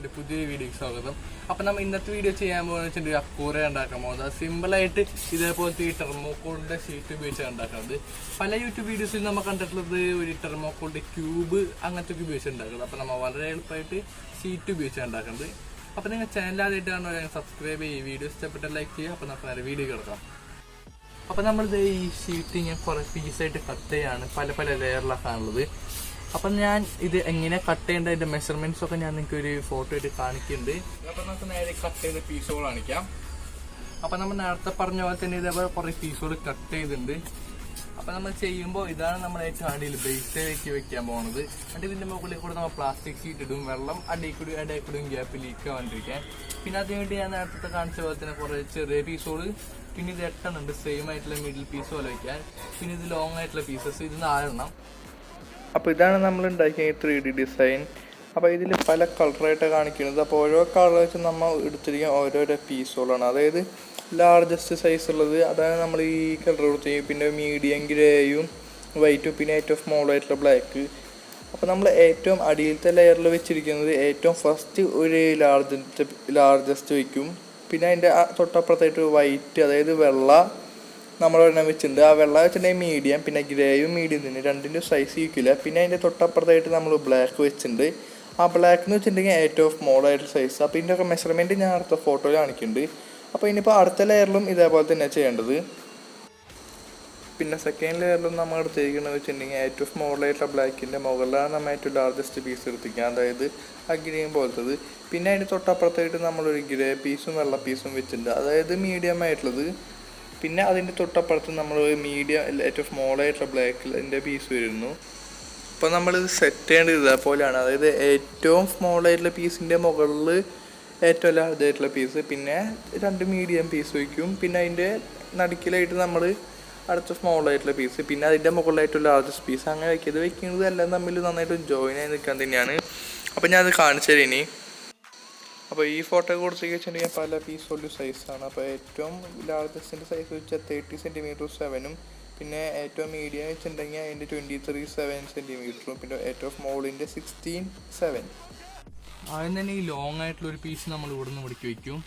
എൻ്റെ പുതിയൊരു വീഡിയോക്ക് സ്വാഗതം. അപ്പം നമ്മൾ ഇന്നത്തെ വീഡിയോ ചെയ്യാൻ പോകുന്നത് വെച്ചിട്ടുണ്ടെങ്കിൽ aquarium ഉണ്ടാക്കാൻ പോകുന്നത്. സിമ്പിളായിട്ട് ഇതേപോലത്തെ ഈ ടെർമോക്കോളിൻ്റെ ഷീറ്റ് ഉപയോഗിച്ചാണ് ഉണ്ടാക്കുന്നത്. പല യൂട്യൂബ് വീഡിയോസിൽ നമ്മൾ കണ്ടിട്ടുള്ളത് ഒരു ടെർമോക്കോളിൻ്റെ ക്യൂബ് അങ്ങനത്തെ ഒക്കെ ഉപയോഗിച്ച് ഉണ്ടാക്കുന്നത്. അപ്പം നമ്മൾ വളരെ എളുപ്പമായിട്ട് ഷീറ്റ് ഉപയോഗിച്ചാണ് ഉണ്ടാക്കുന്നത്. അപ്പം നിങ്ങൾ ചാനൽ ആദ്യമായിട്ട് കാണുമ്പോൾ സബ്സ്ക്രൈബ് ചെയ്യുക, വീഡിയോ ഇഷ്ടപ്പെട്ട ലൈക്ക് ചെയ്യുക. അപ്പം നമുക്ക് നേരെ വീഡിയോ കിടക്കാം. അപ്പം നമ്മളിത് ഈ ഷീറ്റ് ഇങ്ങനെ കുറേ പീസായിട്ട് കട്ട് ചെയ്യാണ്, പല പല ലെയറിലൊക്കെയാണുള്ളത്. അപ്പം ഞാൻ ഇത് എങ്ങനെ കട്ട് ചെയ്യേണ്ട അതിൻ്റെ മെഷർമെൻറ്റ്സ് ഒക്കെ ഞാൻ നിങ്ങൾക്ക് ഒരു ഫോട്ടോ ആയിട്ട് കാണിക്കുന്നുണ്ട്. അപ്പം നമുക്ക് നേരെ കട്ട് ചെയ്ത പീസുകൾ കാണിക്കാം. അപ്പം നമ്മൾ നേരത്തെ പറഞ്ഞ പോലെ തന്നെ ഇതേപോലെ കുറേ പീസുകൾ കട്ട് ചെയ്തിട്ടുണ്ട്. അപ്പം നമ്മൾ ചെയ്യുമ്പോൾ ഇതാണ് നമ്മൾ ഏറ്റവും അടിയിൽ ബേസിലേക്ക് വെക്കാൻ പോകുന്നത്. എന്നിട്ട് ഇതിൻ്റെ മുകളിൽ കൂടെ നമ്മൾ പ്ലാസ്റ്റിക് ഷീറ്റ് ഇടും, വെള്ളം ഇടയിൽ കൂടെയും ഗ്യാപ്പ് ലീക്ക് ആവാണ്ടിരിക്കാൻ. പിന്നെ അതിനുവേണ്ടി ഞാൻ നേരത്തെ കാണിച്ച പോലെ തന്നെ കുറേ ചെറിയ പീസുകൾ, പിന്നെ ഇത് 8 ഉണ്ട് സെയിം ആയിട്ടുള്ള മിഡിൽ പീസ് പോലെ വയ്ക്കാൻ. പിന്നെ ഇത് ലോങ് ആയിട്ടുള്ള പീസസ്, ഇത് 4 എണ്ണം. അപ്പോൾ ഇതാണ് നമ്മൾ ഉണ്ടാക്കിയ 3D ഡിസൈൻ. അപ്പോൾ ഇതിൽ പല കളറായിട്ടാണ് കാണിക്കുന്നത്. അപ്പോൾ ഓരോ കളർ വെച്ച് നമ്മൾ എടുത്തിരിക്കുക ഓരോരോ പീസുകളാണ്. അതായത് ലാർജസ്റ്റ് സൈസ് ഉള്ളത് അതാണ് നമ്മൾ ഈ കളർ കൊടുത്തിരിക്കും. പിന്നെ മീഡിയം ഗ്രേയും വൈറ്റും, പിന്നെ ഏറ്റവും സ്മോൾ ആയിട്ടുള്ള ബ്ലാക്ക്. അപ്പോൾ നമ്മൾ ഏറ്റവും അടിയിലത്തെ ലെയറിൽ വെച്ചിരിക്കുന്നത് ഏറ്റവും ഫസ്റ്റ് ഒരു ലാർജസ്റ്റ് വയ്ക്കും. പിന്നെ അതിൻ്റെ തൊട്ടപ്പുറത്തായിട്ട് വൈറ്റ്, അതായത് വെള്ള നമ്മളൊരെണ്ണം വെച്ചിട്ടുണ്ട്. ആ വെള്ള വെച്ചിട്ടുണ്ടെങ്കിൽ മീഡിയം, പിന്നെ ഗ്രേയും മീഡിയം തന്നെ, രണ്ടിൻ്റെ സൈസ് ഈക്വല. പിന്നെ അതിൻ്റെ തൊട്ടപ്പുറത്തായിട്ട് നമ്മൾ ബ്ലാക്ക് വെച്ചിട്ടുണ്ട്. ആ ബ്ലാക്ക് എന്ന് വെച്ചിട്ടുണ്ടെങ്കിൽ ഏറ്റവും സ്മോൾ ആയിട്ടുള്ള സൈസ്. അപ്പോൾ ഇതിൻ്റെയൊക്കെ മെഷർമെൻറ്റ് ഞാൻ അടുത്ത ഫോട്ടോയിൽ കാണിക്കുന്നുണ്ട്. അപ്പോൾ ഇനിയിപ്പോൾ അടുത്ത ലെയറിലും ഇതേപോലെ തന്നെ ചെയ്യേണ്ടത്. പിന്നെ സെക്കൻഡ് ലെയറിലും നമ്മൾ എടുത്തിരിക്കുന്നത് വെച്ചിട്ടുണ്ടെങ്കിൽ ഏറ്റവും സ്മോൾ ആയിട്ടുള്ള ബ്ലാക്കിൻ്റെ മുകളിലാണ് നമ്മൾ ഏറ്റവും ലാർജസ്റ്റ് പീസ് എടുത്തിരിക്കുക, അതായത് ആ ഗ്രീൻ പോലത്തത്. പിന്നെ അതിൻ്റെ തൊട്ടപ്പുറത്തായിട്ട് നമ്മളൊരു ഗ്രേ പീസും വെള്ള പീസും വെച്ചിട്ടുണ്ട്, അതായത് മീഡിയം ആയിട്ടുള്ളത്. പിന്നെ അതിൻ്റെ തൊട്ടപ്പുറത്ത് നമ്മൾ മീഡിയം ഏറ്റവും സ്മോൾ ആയിട്ടുള്ള ബ്ലാക്കിൻ്റെ പീസ് വരുന്നു. അപ്പോൾ നമ്മളിത് സെറ്റ് ചെയ്യേണ്ടത് ഇതേപോലെയാണ്. അതായത് ഏറ്റവും സ്മോൾ ആയിട്ടുള്ള പീസിൻ്റെ മുകളിൽ ഏറ്റവും ലാർജ് ആയിട്ടുള്ള പീസ്, പിന്നെ 2 മീഡിയം പീസ് വയ്ക്കും. പിന്നെ അതിൻ്റെ നടുക്കിലായിട്ട് നമ്മൾ അടുത്ത സ്മോൾ ആയിട്ടുള്ള പീസ്, പിന്നെ അതിൻ്റെ മുകളിലായിട്ടുള്ള ലാർജസ്റ്റ് പീസ്, അങ്ങനെ വയ്ക്കുന്നത് എല്ലാം തമ്മിൽ നന്നായിട്ട് ജോയിൻ ആയി നിൽക്കാൻ തന്നെയാണ്. അപ്പോൾ ഞാനത് കാണിച്ചു തരാം ഇനി. അപ്പോൾ ഈ ഫോട്ടോ കൊടുത്ത് വെച്ചിട്ടുണ്ടെങ്കിൽ പല പീസുള്ള സൈസാണ്. അപ്പോൾ ഏറ്റവും ലാർജസ്റ്റിൻ്റെ സൈസ് വെച്ചാൽ 30 സെൻറ്റിമീറ്റർ 7ഉം, പിന്നെ ഏറ്റവും മീഡിയം വെച്ചിട്ടുണ്ടെങ്കിൽ അതിൻ്റെ 23-7 സെൻറ്റിമീറ്ററും, പിന്നെ ഏറ്റവും സ്മോളിൻ്റെ 16-7. ആദ്യം തന്നെ ഈ ലോങ് ആയിട്ടുള്ളൊരു പീസ് നമ്മൾ ഇവിടെ നിന്ന് മുടിക്കി വയ്ക്കും.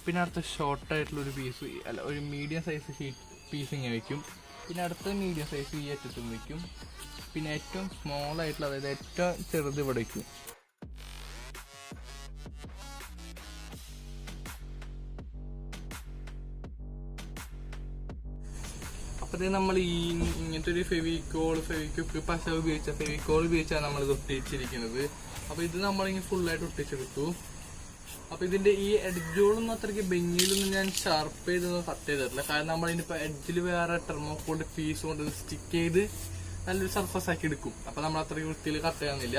പിന്നെ അടുത്ത ഷോർട്ടായിട്ടുള്ളൊരു പീസ്, ഒരു മീഡിയം സൈസ് പീസ് ഇങ്ങനെ വയ്ക്കും. പിന്നെ അടുത്ത മീഡിയം സൈസ് ഈ അറ്റത്തും വയ്ക്കും. പിന്നെ ഏറ്റവും സ്മോൾ ആയിട്ടുള്ള, അതായത് ഏറ്റവും ചെറുത് ഇവിടെ വയ്ക്കും. അപ്പോൾ നമ്മൾ ഈ ഇങ്ങനത്തെ ഒരു ഫെവിക്വിക്ക് പശ ഫെവിക്കോൾ ഉപയോഗിച്ചാണ് നമ്മൾ ഇത് ഒട്ടിച്ചിരിക്കുന്നത്. അപ്പോൾ ഇത് നമ്മളിങ്ങനെ ഫുള്ളായിട്ട് ഒട്ടിച്ചെടുത്തു. അപ്പോൾ ഇതിൻ്റെ ഈ എഡ്ജുകളൊന്നും അത്രയ്ക്ക് ഭംഗിയിലൊന്നും ഞാൻ ഷാർപ്പ് ചെയ്തൊന്നും കട്ട് ചെയ്തിട്ടില്ല, കാരണം നമ്മളിതിപ്പോൾ എഡ്ജിൽ വേറെ ടെർമോക്കോളിൻ്റെ പീസ് കൊണ്ട് സ്റ്റിക്ക് ചെയ്ത് നല്ലൊരു സർഫസ് ആക്കി എടുക്കും. അപ്പോൾ നമ്മൾ അത്രയ്ക്ക് വൃത്തിയിൽ കട്ട് ചെയ്യാന്നില്ല.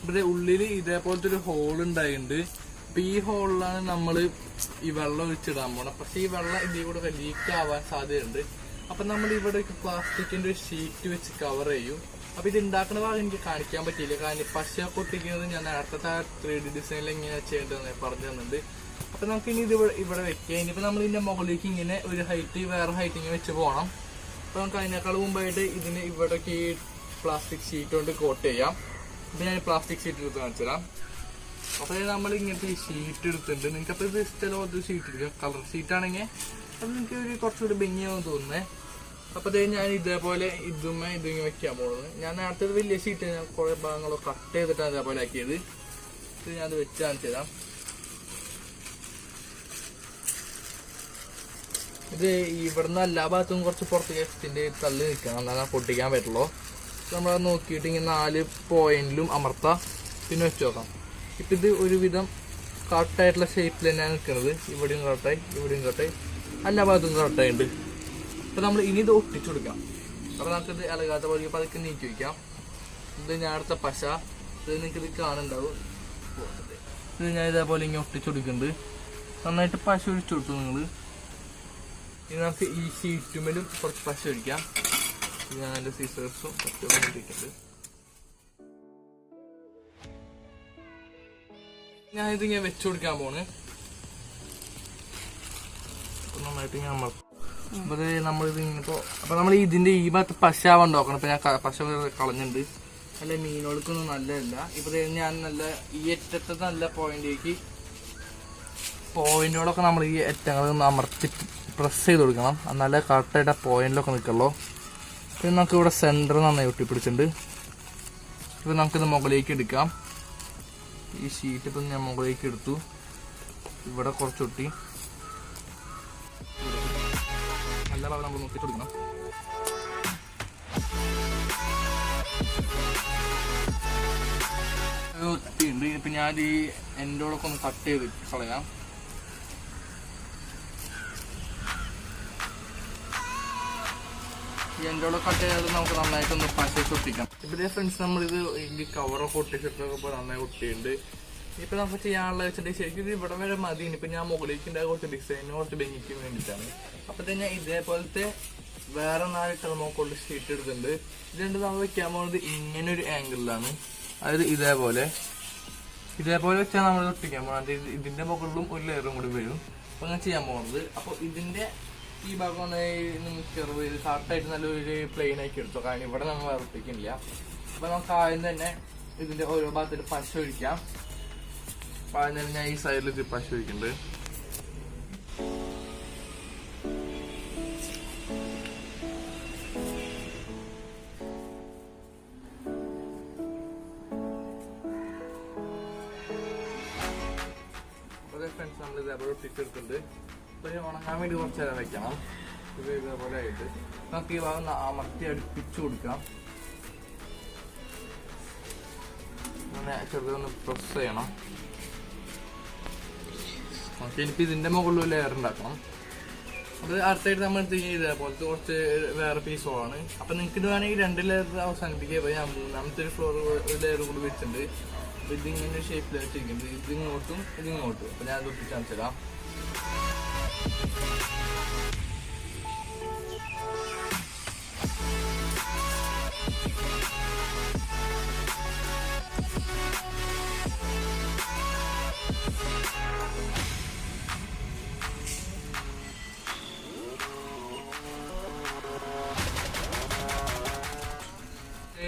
ഇവിടെ ഉള്ളിൽ ഇതേപോലത്തെ ഒരു ഹോൾ ഉണ്ടായിട്ടുണ്ട്. അപ്പോൾ ഈ ഹോളിലാണ് നമ്മൾ ഈ വെള്ളം ഒഴിച്ചിടാൻ പോകണം. പക്ഷേ ഈ വെള്ളം ഇതിൽ കൂടെ ലീക്ക് ആവാൻ സാധ്യതയുണ്ട്. അപ്പം നമ്മൾ ഇവിടെ പ്ലാസ്റ്റിക്കിൻ്റെ ഒരു ഷീറ്റ് വെച്ച് കവർ ചെയ്യും. അപ്പോൾ ഇത് ഉണ്ടാക്കുന്ന ഭാഗം എനിക്ക് കാണിക്കാൻ പറ്റിയില്ല, കാരണം പശ പൊട്ടിക്കുന്നത് ഞാൻ നേരത്തെ 3D ഡിസൈനിൽ എങ്ങനെയാണ് ചെയ്യേണ്ടതെന്ന് പറഞ്ഞു തന്നിട്ടുണ്ട്. അപ്പം നമുക്ക് ഇനി ഇത് ഇവിടെ വെക്കുക. ഇനിയിപ്പോൾ നമ്മൾ ഇതിൻ്റെ മുകളിലേക്ക് ഇങ്ങനെ ഒരു വേറെ ഹൈറ്റ് ഇങ്ങനെ വെച്ച് പോകണം. അപ്പോൾ നമുക്ക് അതിനേക്കാൾ മുമ്പായിട്ട് ഇതിന് ഇവിടേക്ക് ഈ പ്ലാസ്റ്റിക് ഷീറ്റ് കൊണ്ട് കോട്ട് ചെയ്യാം. അപ്പോൾ ഞാൻ പ്ലാസ്റ്റിക് ഷീറ്റ് എടുത്ത് കാണിച്ചു തരാം. അപ്പോൾ നമ്മൾ ഇങ്ങനത്തെ ഈ ഷീറ്റ് എടുത്തിട്ടുണ്ട്. നിങ്ങൾക്കപ്പോൾ ഇത് ഇഷ്ടമുള്ള ഷീറ്റ് എടുക്കുക. കളർ ഷീറ്റാണെങ്കിൽ അത് നിങ്ങൾക്ക് ഒരു കുറച്ചുകൂടി ഭംഗിയാവും തോന്നുന്നത്. അപ്പോൾ ഞാൻ ഇതേപോലെ ഇതിങ്ങനെ വെക്കാൻ പോകുന്നത്. ഞാൻ നേരത്തെ വലിയ ഷീറ്റ് ഞാൻ കുറേ ഭാഗങ്ങളൊക്കെ കട്ട് ചെയ്തിട്ടാണ് ഇതേപോലെ ആക്കിയത്. ഇത് ഞാനത് വെച്ച് കാണിച്ചു തരാം. ഇത് ഇവിടുന്ന് എല്ലാ ഭാഗത്തും കുറച്ച് പുറത്തേക്ക് എക്സ്റ്റിൻ്റെ തള്ളി നിൽക്കണം, എന്നാലും പൊട്ടിക്കാൻ പറ്റുള്ളൂ. നമ്മളത് നോക്കിയിട്ട് ഇങ്ങനെ 4 പോയിന്റിലും അമർത്താം, പിന്നെ വെച്ച് നോക്കാം. ഇപ്പം ഇത് ഒരുവിധം കറക്റ്റായിട്ടുള്ള ഷേപ്പിൽ തന്നെയാണ് നിൽക്കുന്നത്. ഇവിടെയും കറക്റ്റായി, ഇവിടെയും കറക്റ്റായി, എല്ലാ ഭാഗത്തും കറക്റ്റായിട്ടുണ്ട്. അപ്പോൾ നമ്മൾ ഇനി ഇത് ഒട്ടിച്ചു കൊടുക്കാം. അപ്പോൾ നമുക്കിത് ഇളകാത്ത പോലെ പതുക്കെ നീക്കി വയ്ക്കാം. ഇത് ഞാൻ അടുത്ത പശ, ഇത് നിങ്ങൾക്കിത് കാണുന്നുണ്ടാവും. ഇത് ഞാൻ ഇതേപോലെ ഇങ്ങനെ ഒട്ടിച്ചു കൊടുക്കുന്നുണ്ട്. നന്നായിട്ട് പശ ഒഴിച്ചു കൊടുത്തു നിങ്ങൾ. ഇനി നമുക്ക് ഈ ഷീറ്റുമേലും കുറച്ച് പശ ഒഴിക്കാം. ഞാൻ എൻ്റെ സീസേഴ്സും ഒട്ടിക്കുന്നുണ്ട്. ഞാൻ ഇതിങ്ങനെ വെച്ചു കൊടുക്കാൻ പോണ്. നന്നായിട്ട് ഞാൻ അപ്പോൾ നമ്മളിത് ഇങ്ങനപ്പോൾ അപ്പോൾ നമ്മൾ ഇതിൻ്റെ ഈ ഭാഗത്ത് പശ ആവാൻ നോക്കണം. അപ്പോൾ ഞാൻ പശ കളഞ്ഞിട്ടുണ്ട്. നല്ല മീനുകൾക്കൊന്നും നല്ലതല്ല. ഇപ്പൊ ഞാൻ നല്ല ഈ അറ്റത്തെ നല്ല പോയിന്റുകളൊക്കെ നമ്മൾ ഈ അറ്റങ്ങളൊന്ന് അമർത്തി പ്രസ് ചെയ്ത് കൊടുക്കണം. നല്ല കറക്റ്റായിട്ട് ആ പോയിന്റിലൊക്കെ നിൽക്കുള്ളൂ. പിന്നെ നമുക്ക് ഇവിടെ സെന്റർ നന്നായി ഒട്ടിപ്പിടിച്ചിട്ടുണ്ട്. ഇപ്പൊ നമുക്കിത് മുകളിലേക്ക് എടുക്കാം. ഈ ഷീറ്റ് ഇപ്പം ഞാൻ മുകളിലേക്ക് എടുത്തു. ഇവിടെ കുറച്ചൊട്ടി നല്ല ഭാഗം നമ്മൾ നോക്കി കൊടുക്കണം. ഒത്തിയുണ്ട്. ഇപ്പം ഞാൻ ഈ എൻ്റെയോടൊക്കെ ഒന്ന് കട്ട് ചെയ്ത് കളയാം. ഈ എൻ്റെയോടെ കട്ട് ചെയ്താൽ നമുക്ക് നന്നായിട്ടൊന്ന് പശ ഒട്ടിക്കാം. ഇപ്പം ഫ്രണ്ട്സ് നമ്മളിത് ഈ കവറൊക്കെ ഒട്ടിച്ചിട്ടൊക്കെ നന്നായി ഒട്ടിയുണ്ട്. ഇപ്പം നമുക്ക് ചെയ്യാനുള്ള വെച്ചിട്ടുണ്ടെങ്കിൽ ശരിക്കും ഇത് ഇവിടെ വരെ മതി. ഇനിയിപ്പോൾ ഞാൻ മുകളിലേക്ക് ഉണ്ടായ കുറച്ച് ഡിസൈനും കുറച്ച് ഭംഗിക്ക് വേണ്ടിയിട്ടാണ്. അപ്പം തന്നെ ഇതേപോലത്തെ വേറെ 4 തെർമോക്കോൾ ഷീറ്റ് എടുത്തിട്ടുണ്ട്. ഇതുകൊണ്ട് നമ്മൾ വെക്കാൻ പോകുന്നത് ഇങ്ങനെ ഒരു ആംഗിളിലാണ്. അതായത് ഇതേപോലെ വെച്ചാൽ നമ്മൾ ഒട്ടിക്കാൻ പോകുന്നത്. ഇതിന്റെ മുകളിലും ഒരു ലെയറും കൂടി വരും. അപ്പോൾ ഞാൻ ചെയ്യാൻ പോകുന്നത്, അപ്പോൾ ഇതിന്റെ ഈ ഭാഗം ചെറുത് കറക്റ്റായിട്ട് നല്ലൊരു പ്ലെയിൻ ആക്കി എടുത്തു. കാരണം ഇവിടെ നമ്മൾ വേറെ ഒട്ടിക്കുന്നില്ല. അപ്പോൾ നമുക്ക് ആദ്യം തന്നെ ഇതിന്റെ ഓരോ ഭാഗത്തിൽ പശ ഒഴിക്കാം. അപ്പോൾ ആദ്യം തന്നെ ഞാൻ ഈ സൈഡിൽ ഇത് പശ ഒഴിക്കുന്നുണ്ട്. ഫ്രണ്ട്സ് നമ്മൾ ഇതേപോലെ ഒട്ടിച്ചെടുത്തിട്ടുണ്ട്. അപ്പോൾ ഉണങ്ങാൻ വേണ്ടി കുറച്ച് നേരം വെക്കണം. ഇത് ഇതേപോലെ ആയിട്ട് നമുക്ക് ഈ ഭാഗം അമർത്തി അടുപ്പിച്ചു കൊടുക്കാം. അങ്ങനെ ചെറുതൊന്ന് പ്രസ് ചെയ്യണം. ഓക്കെ, എനിക്ക് ഇതിൻ്റെ മുകളിൽ ലെയർ ഉണ്ടാക്കണം. അത് അടുത്തായിട്ട് നമ്മൾ ഇതേപോലത്തെ കുറച്ച് വേറെ പീസുകളാണ്. അപ്പം നിങ്ങൾക്ക് ഇത് വേണമെങ്കിൽ 2 ലെയർ അവസാനിപ്പിക്കുക. ഞാൻ 3ാമത്തെ ഒരു ഫ്ലോർ ലെയർ കൂടി വെച്ചിട്ടുണ്ട്. അപ്പോൾ ഇതിങ്ങനെ ഷേപ്പിലായിട്ട് ഇരിക്കുന്നത്. ഇതിങ്ങോട്ടും ഇതിങ്ങോട്ടും. അപ്പോൾ ഞാൻ അത് ഒട്ടിച്ച് കാണിച്ചുതരാം.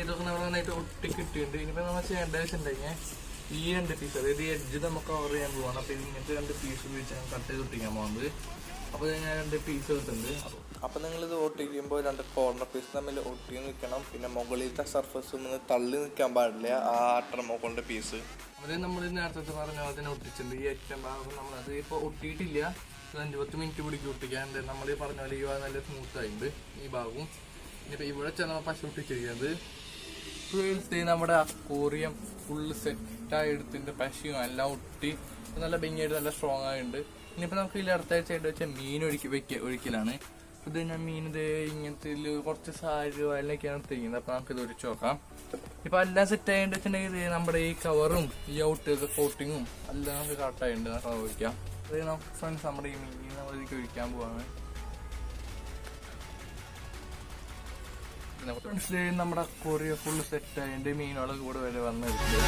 ഇതൊക്കെ നമ്മൾ നന്നായിട്ട് ഒട്ടി കിട്ടിയിട്ടുണ്ട്. ഇനിയിപ്പോൾ നമ്മൾ ചെയ്യേണ്ടത് വെച്ചിട്ടുണ്ടെങ്കിൽ ഈ 2 പീസ്, അതായത് ഈ എഡ്ജ് നമുക്ക് കവർ ചെയ്യാൻ പോവാണ്. അപ്പോൾ ഇങ്ങനത്തെ 2 പീസ് ഉപയോഗിച്ചാണ് കട്ട് ചെയ്ത് ഒട്ടിക്കാൻ പോകുന്നത്. അപ്പോൾ ഞാൻ 2 പീസ് എടുത്തിട്ടുണ്ട്. അപ്പോൾ നിങ്ങളിത് ഒട്ടിക്കുമ്പോൾ 2 കോർണർ പീസ് തമ്മിൽ ഒട്ടി നിൽക്കണം. പിന്നെ മുകളിലത്തെ സർഫസ് ഒന്ന് തള്ളി നിൽക്കാൻ പാടില്ല ആ തെർമോക്കോളിൻ്റെ പീസ്. അത് നമ്മൾ നേരത്തെ പറഞ്ഞ പോലെ തന്നെ ഒട്ടിച്ചിട്ടുണ്ട്. ഈ ഏറ്റവും ഭാഗം നമ്മളത് ഇപ്പോൾ ഒട്ടിയിട്ടില്ല. 5-10 മിനിറ്റ് പിടിക്കും ഒട്ടിക്കാൻ. നമ്മൾ ഈ പറഞ്ഞ പോലെ ഈ ഭാഗം നല്ല സ്മൂത്ത് ആയിട്ടുണ്ട്. ഈ ഭാഗവും ഇനിയിപ്പോൾ ഇവിടെ ചെന്ന പശ ഒട്ടിച്ചിരിക്കുന്നത് നമ്മുടെ aquarium ഫുള്ള് സെറ്റായി എടുത്തിൻ്റെ പശയും എല്ലാം ഒട്ടി നല്ല ഭംഗിയായിട്ട് നല്ല സ്ട്രോങ് ആയിട്ടുണ്ട്. ഇനിയിപ്പോൾ നമുക്ക് ഇതിൽ അടുത്താഴ്ച ആയിട്ട് വെച്ചാൽ മീൻ ഒഴിക്കലാണ്. ഇത് ഞാൻ മീൻ ഇത് ഇങ്ങനത്തെ കുറച്ച് സാരി അതിലൊക്കെയാണ് എടുത്തിരിക്കുന്നത്. അപ്പോൾ നമുക്കിത് ഒഴിച്ച് നോക്കാം. ഇപ്പം എല്ലാം സെറ്റ് ആയിട്ട് വെച്ചിട്ടുണ്ടെങ്കിൽ നമ്മുടെ ഈ കവറും ഈ ഔട്ട് കോട്ടിങ്ങും എല്ലാം നമുക്ക് കറക്റ്റായിട്ടുണ്ട്. നമുക്ക് ഒഴിക്കാം. അത് നമുക്ക് ഫ്രണ്ട്സ് നമ്മുടെ ഈ മീൻ നമ്മളിതിലേക്ക് ഒഴിക്കാൻ പോവാണ്. നമ്മുടെ aquarium ഫുള്ള് സെറ്റ് ആയതിന്റെ മീനുകൾ കൂടെ വരെ വന്നിരിക്കുന്നത്.